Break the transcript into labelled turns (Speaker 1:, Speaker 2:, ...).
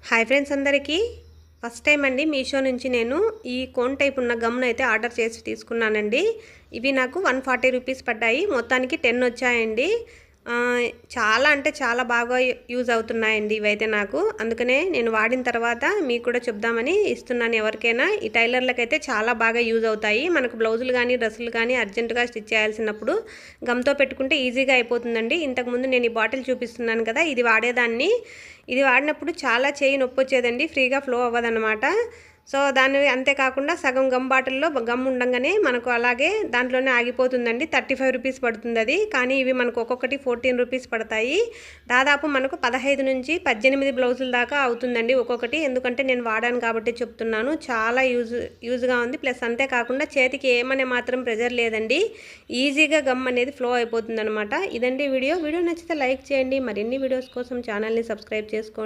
Speaker 1: Hi friends అందరికీ first time అండి మీషో నుంచి నేను ఈ కోన్ టైప్ ఉన్న గమ్ను అయితే ఆర్డర్ చేసి తీసుకున్నానండి. ఇవి నాకు 140 రూపీస్ పడ్డాయి. మొత్తానికి 10 వచ్చాయండి. చాలా అంటే చాలా బాగా యూజ్ అవుతున్నాయండి ఇవైతే నాకు. అందుకనే నేను వాడిన తర్వాత మీకు కూడా చెప్దామని ఇస్తున్నాను ఎవరికైనా. ఈ టైలర్లకైతే చాలా బాగా యూజ్ అవుతాయి. మనకు బ్లౌజులు కానీ డ్రెస్సులు కానీ అర్జెంటుగా స్టిచ్ చేయాల్సినప్పుడు గమ్తో పెట్టుకుంటే ఈజీగా అయిపోతుందండి. ఇంతకుముందు నేను ఈ బాటిల్ చూపిస్తున్నాను కదా, ఇది వాడేదాన్ని. ఇది వాడినప్పుడు చాలా చేయి నొప్పి వచ్చేదండి, ఫ్రీగా ఫ్లో అవ్వదన్నమాట. సో దాని అంతేకాకుండా సగం గమ్ బాటిల్లో గమ్ ఉండగానే మనకు అలాగే దాంట్లోనే ఆగిపోతుందండి. 35 రూపీస్ పడుతుంది అది. కానీ ఇవి మనకు ఒక్కొక్కటి 14 రూపీస్ పడతాయి. దాదాపు మనకు 15 నుంచి 18 బ్లౌజుల దాకా అవుతుందండి ఒక్కొక్కటి. ఎందుకంటే నేను వాడాను కాబట్టి చెప్తున్నాను. చాలా యూజ్గా ఉంది. ప్లస్ అంతేకాకుండా చేతికి ఏమనే మాత్రం ప్రెజర్ లేదండి. ఈజీగా గమ్ అనేది ఫ్లో అయిపోతుంది అనమాట. ఇదండి వీడియో నచ్చితే లైక్ చేయండి. మరిన్ని వీడియోస్ కోసం ఛానల్ని సబ్స్క్రైబ్ చేసుకోండి.